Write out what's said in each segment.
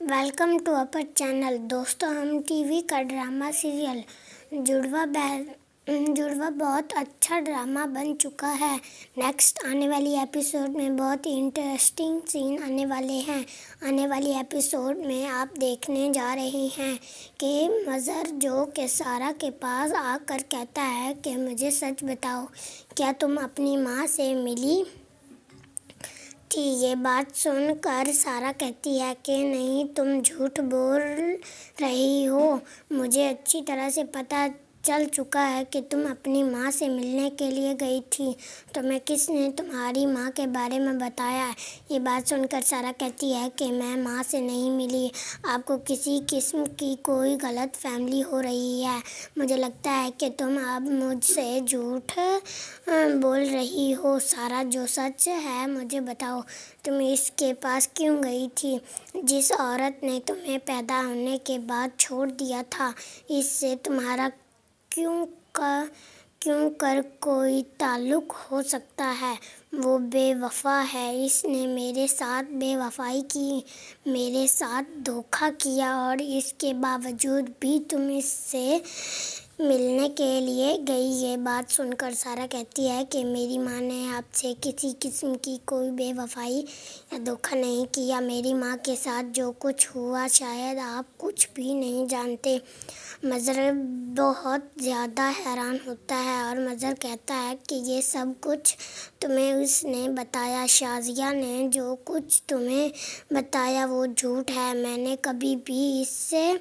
Welcome to upper channel. दोस्तों, हम TV का ड्रामा सीरियल जुड़वा बहुत अच्छा ड्रामा बन चुका है। नेक्स्ट आने वाली एपिसोड में बहुत ही इंटरेस्टिंग सीन आने वाले हैं। आने वाली एपिसोड में आप देखने जा रहे हैं कि मज़र जो कि सारा के पास आकर कहता है कि मुझे सच बताओ, क्या तुम अपनी माँ से मिली थी? ये बात सुनकर सारा कहती है कि नहीं, तुम झूठ बोल रही हो। मुझे अच्छी तरह से पता चल चुका है कि तुम अपनी माँ से मिलने के लिए गई थी। तुम्हें किसने तुम्हारी माँ के बारे में बताया? ये बात सुनकर सारा कहती है कि मैं माँ से नहीं मिली। आपको किसी किस्म की कोई गलत फहमी हो रही है। मुझे लगता है कि तुम अब मुझसे झूठ बोल रही हो। सारा, जो सच है मुझे बताओ, तुम इसके पास क्यों गई थी जिस औरत ने तुम्हें पैदा होने के बाद छोड़ दिया था? इससे तुम्हारा क्यों कर कोई ताल्लुक हो सकता है? वो बेवफा है। इसने मेरे साथ बेवफाई की, मेरे साथ धोखा किया और इसके बावजूद भी तुम इससे मिलने के लिए गई। ये बात सुनकर सारा कहती है कि मेरी माँ ने आपसे किसी किस्म की कोई बेवफाई या धोखा नहीं किया। मेरी माँ के साथ जो कुछ हुआ शायद आप कुछ भी नहीं जानते। मज़र बहुत ज़्यादा हैरान होता है और मज़र कहता है कि ये सब कुछ तुम्हें उसने बताया। शाज़िया ने जो कुछ तुम्हें बताया वो झूठ है। मैंने कभी भी इससे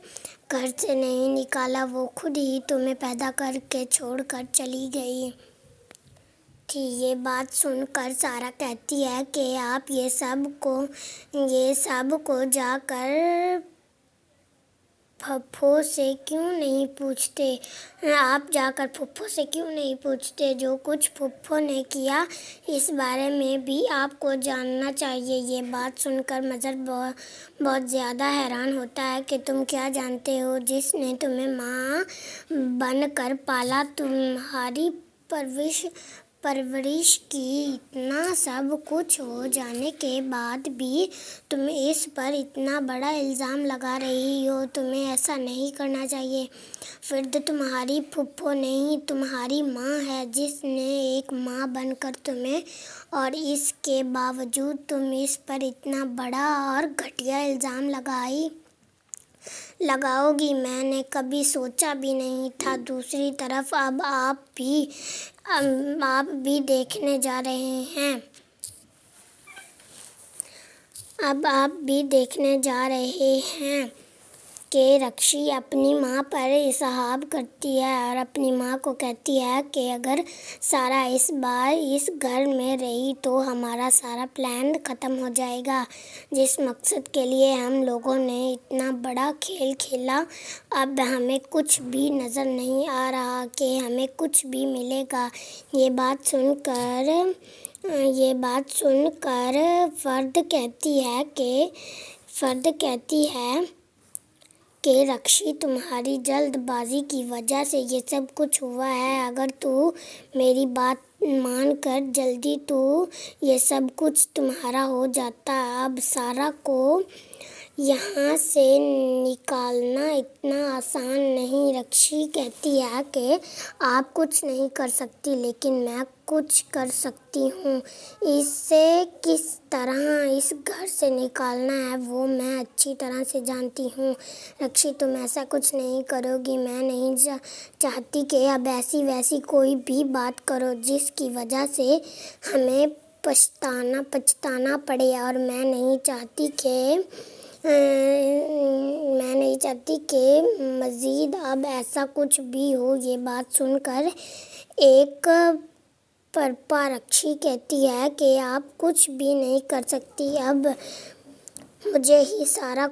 घर से नहीं निकाला। वो खुद ही तुम्हें पैदा करके छोड़कर चली गई थी। ये बात सुनकर सारा कहती है कि आप ये सब को जाकर फुफ्फो से क्यों नहीं पूछते? आप जाकर फुफ्फो से क्यों नहीं पूछते? जो कुछ फुफ्फो ने किया इस बारे में भी आपको जानना चाहिए। ये बात सुनकर मज़र बहुत ज़्यादा हैरान होता है कि तुम क्या जानते हो? जिसने तुम्हें माँ बनकर पाला, तुम्हारी परवरिश की, इतना सब कुछ हो जाने के बाद भी तुम इस पर इतना बड़ा इल्ज़ाम लगा रही हो। तुम्हें ऐसा नहीं करना चाहिए। फिर तो तुम्हारी फुफ्फो नहीं, तुम्हारी माँ है जिसने एक माँ बनकर तुम्हें, और इसके बावजूद तुम इस पर इतना बड़ा और घटिया इल्ज़ाम लगाओगी। मैंने कभी सोचा भी नहीं था। दूसरी तरफ अब आप भी देखने जा रहे हैं। अब आप भी देखने जा रहे हैं कि रक्षी अपनी माँ पर इसहाब करती है और अपनी माँ को कहती है कि अगर सारा इस बार इस घर में रही तो हमारा सारा प्लान ख़त्म हो जाएगा। जिस मकसद के लिए हम लोगों ने इतना बड़ा खेल खेला, अब हमें कुछ भी नज़र नहीं आ रहा कि हमें कुछ भी मिलेगा। ये बात सुनकर फ़र्द कहती है कि रक्षी, तुम्हारी जल्दबाजी की वजह से ये सब कुछ हुआ है। अगर तू मेरी बात मान कर जल्दी तो ये सब कुछ तुम्हारा हो जाता। अब सारा को यहाँ से निकालना इतना आसान नहीं। रक्षी कहती है कि आप कुछ नहीं कर सकती, लेकिन मैं कुछ कर सकती हूँ। इसे किस तरह इस घर से निकालना है वो मैं अच्छी तरह से जानती हूँ। रक्षी, तुम ऐसा कुछ नहीं करोगी। मैं नहीं चाहती कि अब ऐसी वैसी कोई भी बात करो जिसकी वजह से हमें पछताना पड़े, और मैं नहीं चाहती कि मज़ीद अब ऐसा कुछ भी हो। ये बात सुनकर एक परपा रक्षी कहती है कि आप कुछ भी नहीं कर सकती। अब मुझे ही सारा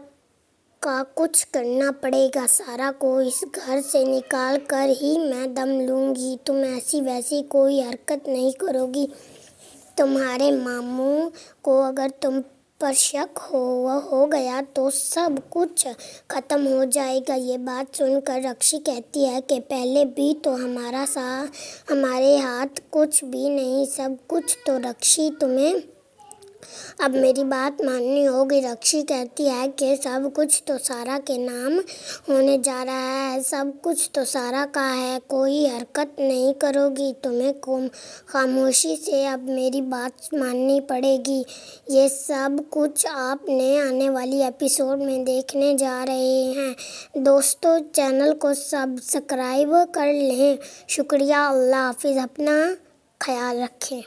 का कुछ करना पड़ेगा। सारा को इस घर से निकाल कर ही मैं दम लूँगी। तुम ऐसी वैसी कोई हरकत नहीं करोगी। तुम्हारे मामू को अगर तुम पर शक हो गया तो सब कुछ ख़त्म हो जाएगा। ये बात सुनकर रक्षी कहती है कि पहले भी तो हमारे हाथ कुछ भी नहीं, सब कुछ तो रक्षी तुम्हें اب میری بات ماننی ہوگی۔ رکشی کہتی ہے کہ سب کچھ تو سارا کے نام ہونے جا رہا ہے۔ سب کچھ تو سارا کا ہے، کوئی حرکت نہیں کرو گی، تمہیں خاموشی سے اب میری بات ماننی پڑے گی۔ یہ سب کچھ آپ نے آنے والی ایپیسوڈ میں دیکھنے جا رہے ہیں۔ دوستو، چینل کو سبسکرائب کر لیں۔ شکریہ، اللہ حافظ، اپنا خیال رکھیں۔